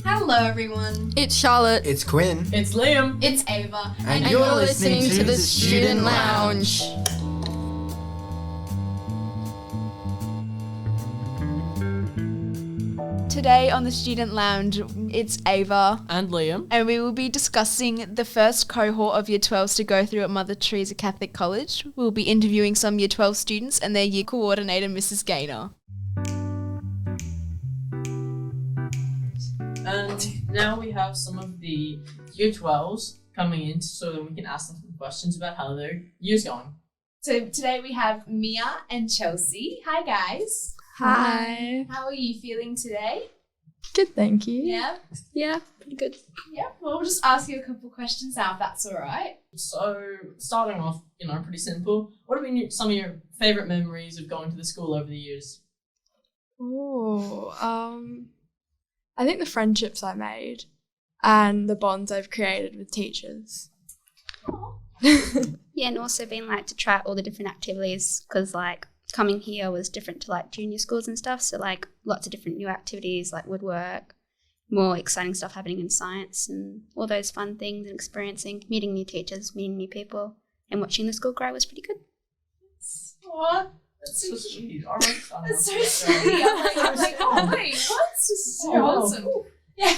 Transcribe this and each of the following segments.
Hello everyone. It's Charlotte. It's Quinn. It's Liam. It's Ava. And you're listening to the Student Lounge. Today on the Student Lounge, it's Ava. And Liam. And we will be discussing the first cohort of Year 12s to go through at Mother Teresa Catholic College. We'll be interviewing some Year 12 students and their year coordinator, Mrs. Gaynor. And now we have some of the Year 12s coming in so that we can ask them some questions about how their year's going. So today we have Mia and Chelsea. Hi guys. Hi. How are you feeling today? Good, thank you. Yeah? Yeah, pretty good. Yeah. Well, we'll just ask you a couple questions now if that's all right. So, starting off, pretty simple. What have been some of your favourite memories of going to the school over the years? I think the friendships I made and the bonds I've created with teachers. Yeah, and also being to try all the different activities because coming here was different to junior schools and stuff. So lots of different new activities like woodwork, more exciting stuff happening in science and all those fun things and experiencing, meeting new teachers, meeting new people and watching the school grow was pretty good. Aw, That's so sweet. I like that. that's so sweet. I'm like, oh wait, what? This is so awesome. Yeah.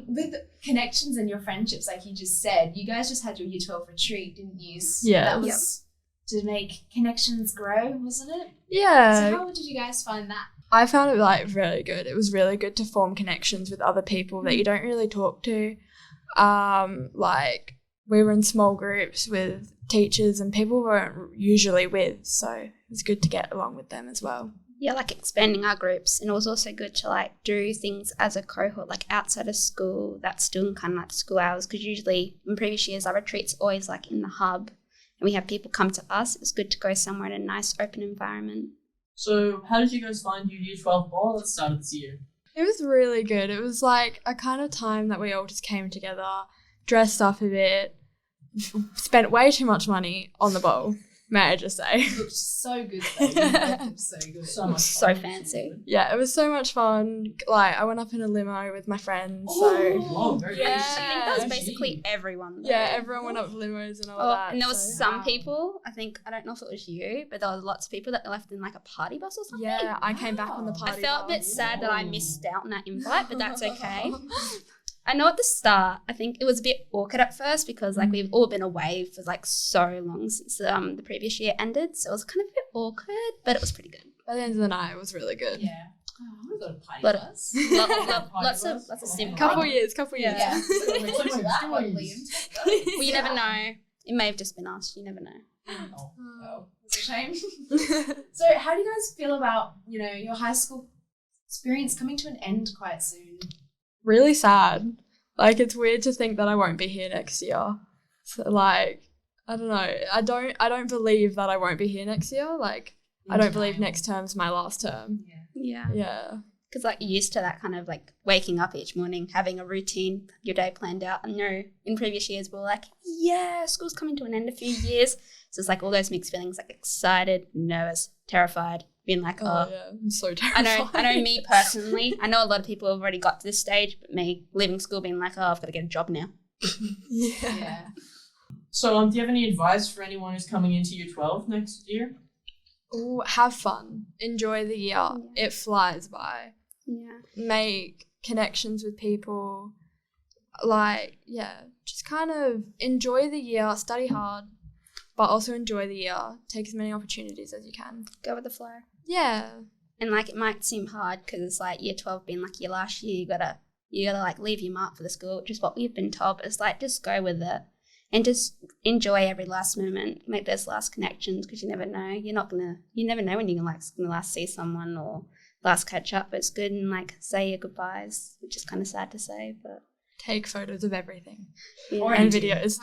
With connections and your friendships, like you just said, you guys just had your Year 12 retreat, didn't you? Yeah. That was to make connections grow, wasn't it? Yeah. So how did you guys find that? I found it really good. It was really good to form connections with other people that you don't really talk to. We were in small groups with teachers and people we weren't usually with, so it was good to get along with them as well. Yeah, expanding our groups, and it was also good to do things as a cohort outside of school that's still kind of school hours, because usually in previous years our retreats always in the hub and we have people come to us. It was good to go somewhere in a nice open environment. So, how did you guys find your Year 12 ball at the start of this year? It was really good. It was a kind of time that we all just came together, dressed up a bit, spent way too much money on the ball, may I just say. It looked so good though. You both looked so good. So much So fun. fancy. Yeah, it was so much fun. I went up in a limo with my friends, Oh, very Yeah. nice. I think that was basically everyone. though. yeah, everyone went up with limos and all that. And there was so- some people, I don't know if it was you, but there was lots of people that left in a party bus or something. Yeah, I came back on the Wow. party I felt a bit bus. sad that I missed out on that invite, but that's okay. I know at the start, I think it was a bit awkward at first because we've all been away for so long since the previous year ended, so it was kind of a bit awkward, but it was pretty good. By the end of the night, it was really good. Yeah. Oh, we've got a party But- bus. Lots of simple. Couple years. Yeah. Yeah. Look at that one, Liam. Well, you never know. It may have just been us. You never know. Oh, it's a shame. So how do you guys feel about, your high school experience coming to an end quite soon? Really sad. It's weird to think that I won't be here next year. So I don't know. I don't believe that I won't be here next year. I don't believe next term's my last term. Yeah. Yeah. Because you're used to that kind of waking up each morning, having a routine, your day planned out. And in previous years we were yeah, school's coming to an end in a few years. So it's all those mixed feelings, excited, nervous, terrified, being Oh, yeah. I'm so terrified. I know me personally. I know a lot of people have already got to this stage, but me leaving school being I've got to get a job now. Yeah. So, do you have any advice for anyone who's coming into Year 12 next year? Ooh, have fun. Enjoy the year. Yeah. It flies by. Yeah. Make connections with people. Just kind of enjoy the year, study hard, but also enjoy the year. Take as many opportunities as you can. Go with the flow. Yeah. And it might seem hard because it's Year 12 being your last year. You gotta leave your mark for the school, which is what we've been told. But it's just go with it and just enjoy every last moment. Make those last connections because you never know. You never know when you're gonna last see someone or last catch up. But it's good and say your goodbyes, which is kind of sad to say, but Take photos of everything. yeah. Or And anything. videos.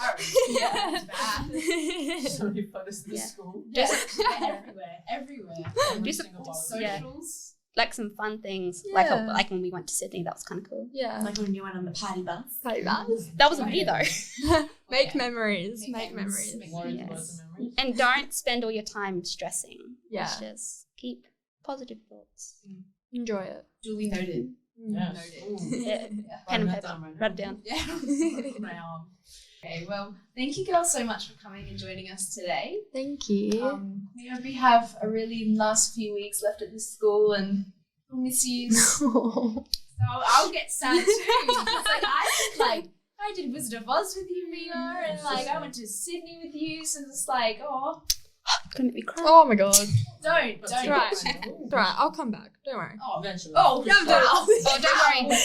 Yeah, it's bad. So many photos of the Yeah. school. Just everywhere. Every Just- single one. Socials. Some fun things, Yeah. like when we went to Sydney, that was kind of cool. Yeah. when you went on the party bus. Party bus. That wasn't me though. Make Yeah. memories. Make Make memories. memories. Make More into Yes. those memories. And don't spend all your time stressing. Yeah. Just keep positive thoughts. Enjoy it. Duly noted. Yes. Ooh. Yeah. Pen and paper. Write it down. Yeah. My arm. Okay, well, thank you girls so much for coming and joining us today. Thank you. We hope you have a really last few weeks left at this school and we'll miss you. So I'll get sad too. It's like I did Wizard of Oz with you, Mia, and like I went to Sydney with you, so it's like, oh, Gonna make me cry. Oh my god. don't. It's right, I'll come back. Don't worry. Oh, eventually. Oh, no, Oh, don't worry.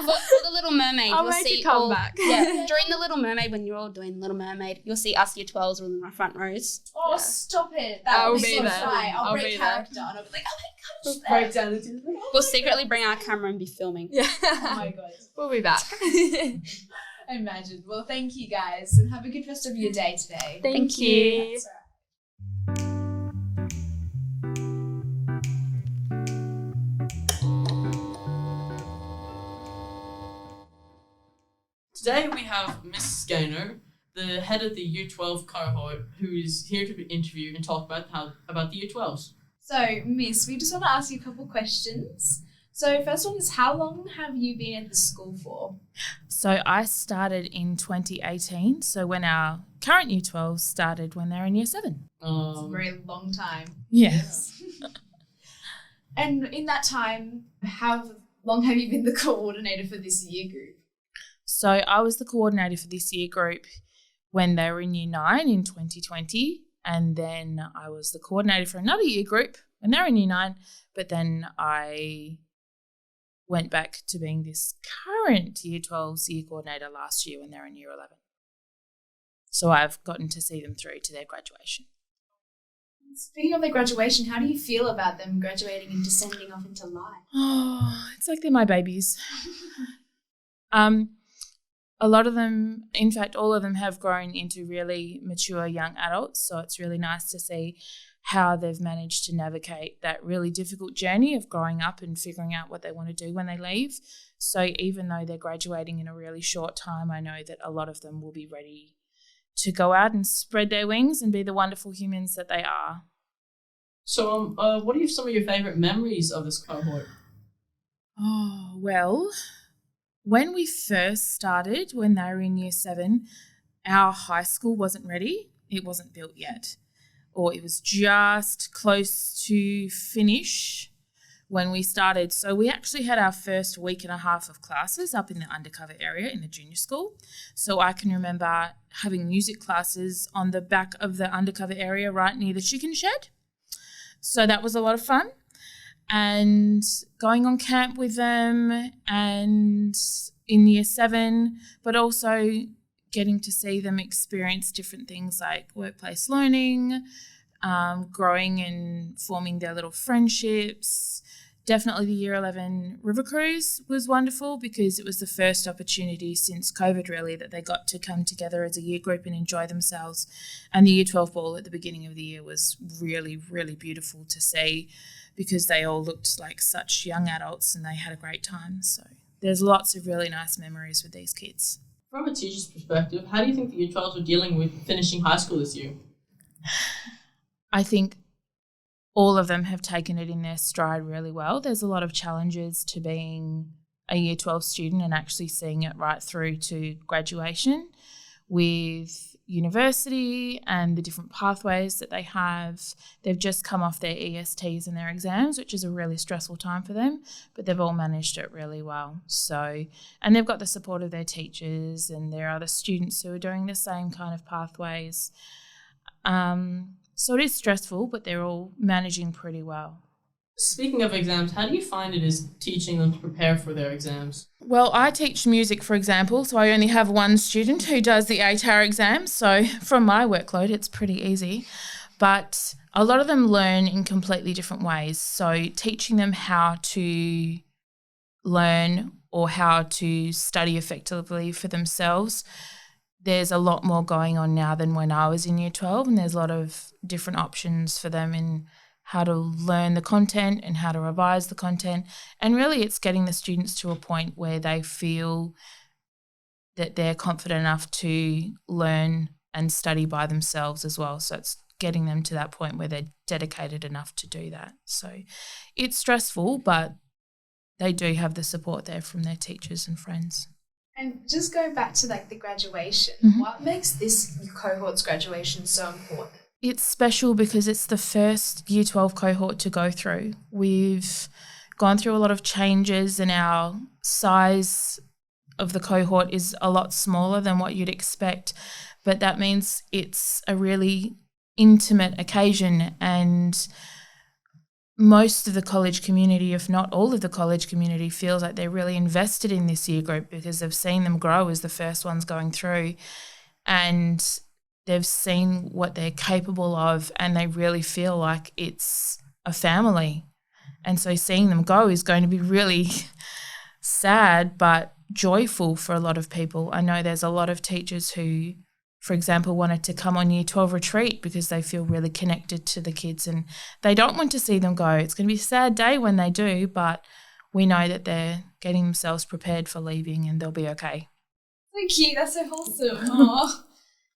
For the Little Mermaid, I'll you'll make see it come all, back. Yeah, during the Little Mermaid, when you're all doing Little Mermaid, you'll see us Year 12s in the front rows. Oh, Yeah. stop it. I'll That be so there. shy. I'll I'll break be there. character and I'll be like, oh my gosh. Break down the two. We'll secretly bring our camera and be filming. Yeah. Oh my god. We'll be back. Imagine. Well, thank you guys and have a good rest of your day today. Thank you. That's all right. Today we have Mrs. Gaynor, the head of the Year 12 cohort, who is here to interview and talk about the Year 12s. So, Miss, we just want to ask you a couple questions. So, first one is, how long have you been at the school for? So I started in 2018, so when our current Year 12s started when they're in Year 7. It's a very long time. Yes. And in that time, how long have you been the coordinator for this year group? So I was the coordinator for this year group when they were in Year 9 in 2020, and then I was the coordinator for another year group when they were in Year 9, but then I went back to being this current Year 12's year coordinator last year when they were in Year 11. So I've gotten to see them through to their graduation. Speaking of their graduation, how do you feel about them graduating and descending off into life? Oh, it's like they're my babies. A lot of them, in fact, all of them have grown into really mature young adults. So it's really nice to see how they've managed to navigate that really difficult journey of growing up and figuring out what they want to do when they leave. So even though they're graduating in a really short time, I know that a lot of them will be ready to go out and spread their wings and be the wonderful humans that they are. So, what are some of your favourite memories of this cohort? Oh, well, when we first started, when they were in Year 7, our high school wasn't ready. It wasn't built yet, or it was just close to finish when we started. So we actually had our first week and a half of classes up in the undercover area in the junior school. So I can remember having music classes on the back of the undercover area right near the chicken shed. So that was a lot of fun. And going on camp with them and in Year 7, but also getting to see them experience different things like workplace learning, growing and forming their little friendships. Definitely the Year 11 river cruise was wonderful because it was the first opportunity since COVID really that they got to come together as a year group and enjoy themselves. And the Year 12 ball at the beginning of the year was really, really beautiful to see because they all looked like such young adults and they had a great time. So there's lots of really nice memories with these kids. From a teacher's perspective, how do you think the Year 12s are dealing with finishing high school this year? I think all of them have taken it in their stride really well. There's a lot of challenges to being a Year 12 student and actually seeing it right through to graduation with university and the different pathways that they have. They've just come off their ESTs and their exams, which is a really stressful time for them, but they've all managed it really well. So, and they've got the support of their teachers and there are other students who are doing the same kind of pathways. So it is stressful, but they're all managing pretty well. Speaking of exams, how do you find it is teaching them to prepare for their exams? Well, I teach music, for example, so I only have one student who does the 8-hour exam. So from my workload, it's pretty easy. But a lot of them learn in completely different ways. So teaching them how to learn or how to study effectively for themselves, there's a lot more going on now than when I was in Year 12, and there's a lot of different options for them in how to learn the content and how to revise the content. And really it's getting the students to a point where they feel that they're confident enough to learn and study by themselves as well. So it's getting them to that point where they're dedicated enough to do that. So it's stressful, but they do have the support there from their teachers and friends. And just going back to like the graduation, what makes this cohort's graduation so important? It's special because it's the first Year 12 cohort to go through. We've gone through a lot of changes and our size of the cohort is a lot smaller than what you'd expect, but that means it's a really intimate occasion, and most of the college community, if not all of the college community, feels like they're really invested in this year group because they've seen them grow as the first ones going through, and they've seen what they're capable of, and they really feel like it's a family. And so seeing them go is going to be really sad but joyful for a lot of people. I know there's a lot of teachers who, for example, wanted to come on Year 12 retreat because they feel really connected to the kids and they don't want to see them go. It's going to be a sad day when they do, but we know that they're getting themselves prepared for leaving and they'll be okay. Thank you. That's so wholesome. Aww.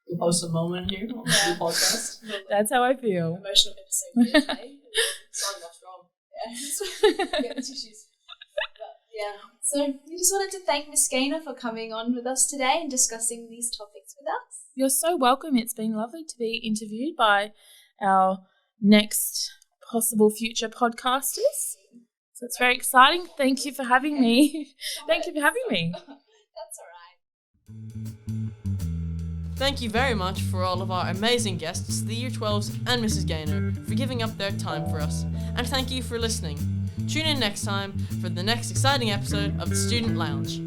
We'll post a moment here on the podcast. That's how I feel. Emotional episode today. Sorry, that's wrong. Yeah. Get the tissues. But, yeah. So we just wanted to thank Miss Gaynor for coming on with us today and discussing these topics with us. You're so welcome. It's been lovely to be interviewed by our next possible future podcasters. So it's very exciting. Thank you for having me. Thank you for having me. That's all right. Thank you very much for all of our amazing guests, the Year 12s and Mrs. Gaynor, for giving up their time for us. And thank you for listening. Tune in next time for the next exciting episode of the Student Lounge.